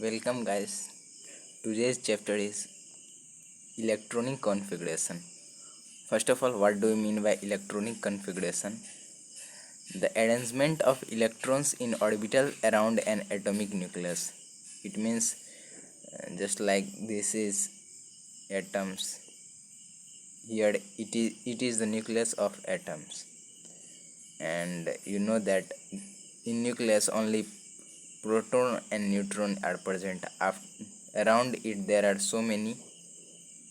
Welcome guys. Today's chapter is electronic configuration. First of all, what do you mean by electronic configuration? The arrangement of electrons in orbital around an atomic nucleus. It means just like this is atoms. Here it is the nucleus of atoms. And you know that in nucleus only proton and neutron are present. Around it there are so many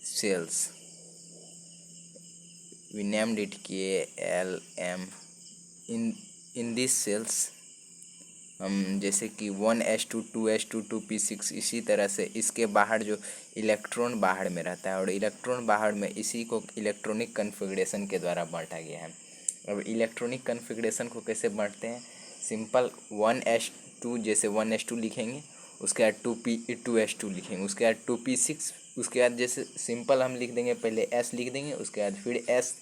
cells. We named it K, L, M. in these cells हम जैसे कि 1s2 2s2 2p6 इसी तरह से इसके बाहर जो electron बाहर में रहता है और इलेक्ट्रॉन बाहर में इसी को इलेक्ट्रॉनिक कन्फिग्रेशन के द्वारा बांटा गया है। अब इलेक्ट्रॉनिक कन्फिग्रेशन को कैसे बांटते हैं? सिंपल 1s2 जैसे 1s2 लिखेंगे, उसके बाद 2s2 लिखेंगे, उसके बाद 2p6, उसके बाद जैसे सिंपल हम लिख देंगे, पहले s लिख देंगे, उसके बाद फिर s,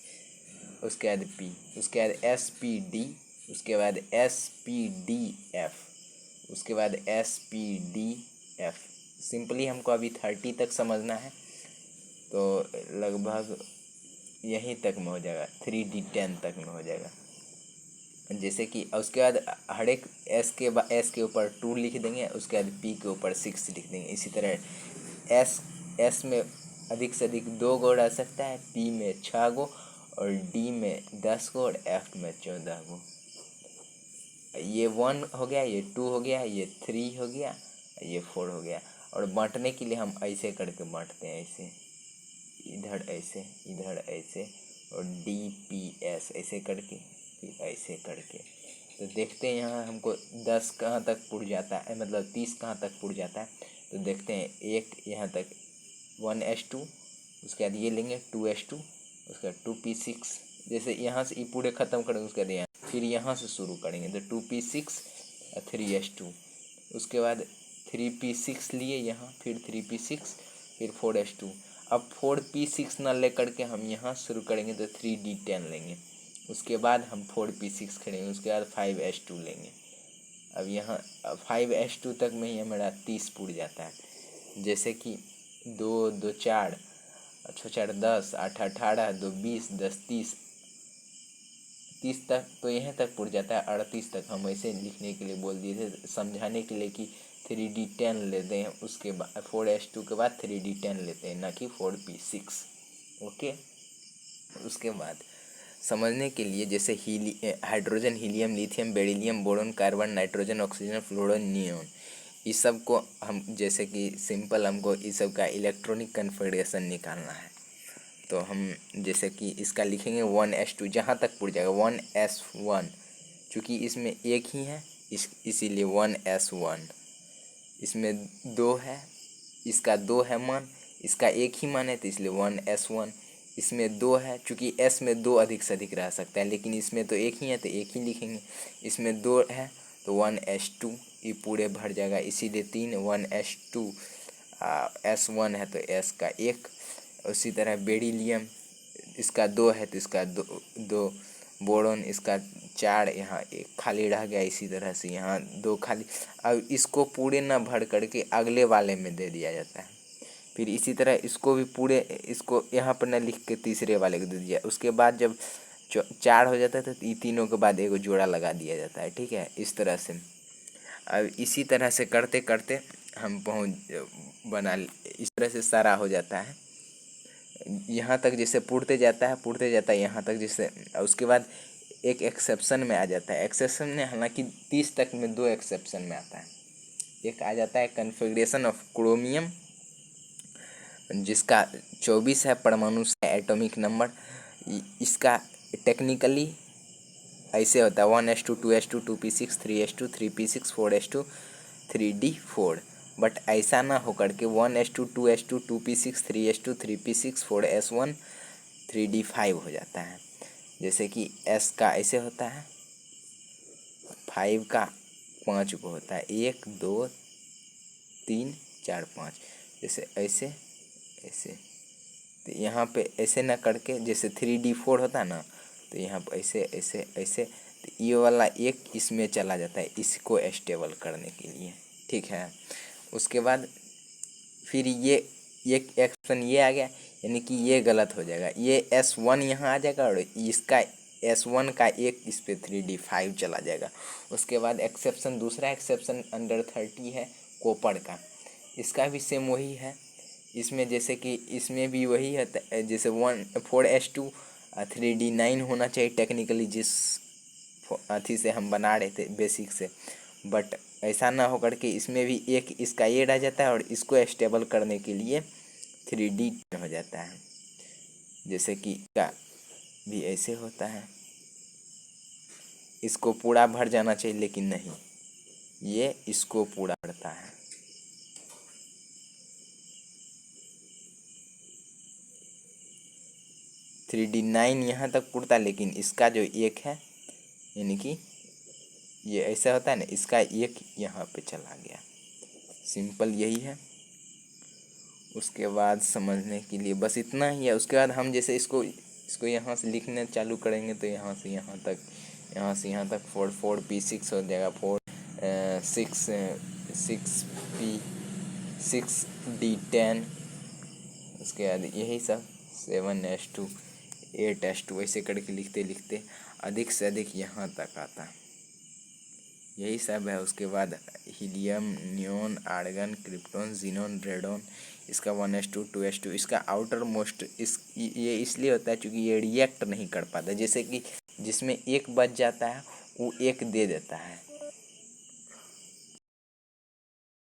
उसके बाद p, उसके बाद spd, उसके बाद spdf, उसके बाद spdf। सिंपली हमको अभी 30 तक समझना है, तो लगभग यहीं तक में हो जाएगा, 3d10 तक में हो जाएगा। जैसे कि उसके बाद हर एक s के ऊपर 2 लिख देंगे, उसके बाद p के ऊपर 6 लिख देंगे। इसी तरह s में अधिक से अधिक 2 गो रह सकता है, p में 6 गो और d में 10 गो और f में 14 गो। ये 1 हो गया, ये 2 हो गया, ये 3 हो गया, ये 4 हो गया। और बांटने के लिए हम ऐसे करके बांटते हैं, ऐसे इधर ऐसे, इधर ऐसे, और DPS ऐसे करके, फिर ऐसे करके। तो देखते हैं यहाँ हमको 10 कहाँ तक पुड़ जाता है, मतलब 30 कहाँ तक पुड़ जाता है। तो देखते हैं, एक यहाँ तक 1s2, उसके बाद ये लेंगे 2s2, उसके बाद 2p6, जैसे यहाँ से ये पूरे ख़त्म करेंगे, उसके बाद यहाँ फिर यहाँ से शुरू करेंगे, तो 2p6 और 3s2, उसके बाद 3p6 लिए यहाँ, फिर 3p6, फिर 4s2। अब 4p6 ना ले करके हम यहाँ शुरू करेंगे तो 3d10 लेंगे, उसके बाद हम 4p6 करेंगे, उसके बाद 5s2 लेंगे। अब यहाँ 5s2 तक में ही हमारा 30 पुड़ जाता है। जैसे कि 2 2 4, 6 4 10, 8 18, 2 20, 10 30 तक, तो यहाँ तक पुड़ जाता है। 38 तक हम ऐसे लिखने के लिए बोल दिए थे, समझाने के लिए कि 3d10 लेते हैं, उसके बाद 4s2 के बाद 3d10 लेते हैं, ना कि 4p6। ओके, उसके बाद समझने के लिए जैसे hydrogen, helium, lithium, beryllium, boron, carbon, nitrogen, oxygen, fluorine, neon, इस सब को हम जैसे कि सिंपल हमको इस सब का इलेक्ट्रॉनिक कन्फिग्रेशन निकालना है, तो हम जैसे कि इसका लिखेंगे 1s2, जहाँ तक पुड़ जाएगा 1s1, चूँकि इसमें एक ही है इसीलिए 1s1। इसमें 2 है, इसका 2 है मान, इसका एक ही मान है तो इसलिए 1s1। इसमें 2 है, चूँकि s में 2 अधिक से अधिक रह सकता है, लेकिन इसमें तो एक ही है तो एक ही लिखेंगे। इसमें 2 है तो 1s2, ये पूरे भर जाएगा, इसीलिए 3 1s2। s1 है तो s का 1। उसी तरह बेरिलियम, इसका 2 है तो इसका 2। बोरोन, इसका 4, यहाँ 1 खाली रह गया, इसी तरह से यहाँ 2 खाली। अब इसको पूरे ना भर करके अगले वाले में दे दिया जाता है। फिर इसी तरह इसको भी पूरे, इसको यहाँ पर ना लिख के तीसरे वाले को दे दिया। उसके बाद जब 4 हो जाता है तो ये तीनों के बाद एक जोड़ा लगा दिया जाता है, ठीक है, इस तरह से। अब इसी तरह से करते करते हम इस तरह से सारा हो जाता है, यहाँ तक जैसे पुढ़ते जाता है यहाँ तक, जैसे उसके बाद एक एक्सेप्शन में आ जाता है। एक्सेप्शन में हालांकि 30 तक में 2 एक्सेप्शन में आता है। एक आ जाता है कन्फिग्रेशन ऑफ क्रोमियम, जिसका 24 है परमाणु से एटॉमिक नंबर। इसका टेक्निकली ऐसे होता है 1s2 2s2 2p6 3s2 3p6 4s2 3d4, but ऐसा ना होकर के 1s2 2s2 2p6 3s2 3p6 4s1 3d5 हो जाता है। जैसे कि s का ऐसे होता है, 5 का 5 को होता है, 1 2 3 4 5, जैसे ऐसे ऐसे। तो यहाँ पे ऐसे ना करके जैसे 3d4 होता है ना, तो यहाँ पर ऐसे ऐसे ऐसे, तो ये वाला एक इसमें चला जाता है, इसको स्टेबल करने के लिए, ठीक है। उसके बाद फिर ये ऑप्शन ये आ गया, यानी कि ये गलत हो जाएगा। ये S1 यहाँ आ जाएगा और इसका S1 का एक इस पे 3D5 चला जाएगा। उसके बाद एक्सेप्शन, दूसरा एक्सेप्शन अंडर 30 है कॉपर का, इसका भी सेम वही है। इसमें जैसे कि इसमें भी वही है, जैसे 4S2 3D9 होना चाहिए टेक्निकली, जिस अथी से हम बना रहे थे बेसिक से, बट ऐसा ना होकर के इसमें भी एक इसका ये रह जाता है और इसको स्टेबल करने के लिए 3D हो जाता है। जैसे कि का भी ऐसे होता है, इसको पूरा भर जाना चाहिए लेकिन नहीं, ये इसको पूरा भरता है। थ्री डी 9 यहाँ तक पुरता, लेकिन इसका जो एक है, यानी कि ये ऐसा होता है ना, इसका एक यहाँ पे चला गया। सिंपल यही है। उसके बाद समझने के लिए बस इतना ही है। उसके बाद हम जैसे इसको यहाँ से लिखने चालू करेंगे तो यहाँ से यहाँ तक 4P6 हो जाएगा, 6D10। उसके बाद यही सब 7S2 8S2 ऐसे करके लिखते लिखते अधिक से अधिक यहाँ तक आता, यही सब है। उसके बाद helium, neon, argon, krypton, xenon, radon, इसका 1S2 2S2, इसका आउटर मोस्ट ये इसलिए होता है क्योंकि ये रिएक्ट नहीं कर पाता। जैसे कि जिसमें एक बच जाता है वो एक दे देता है,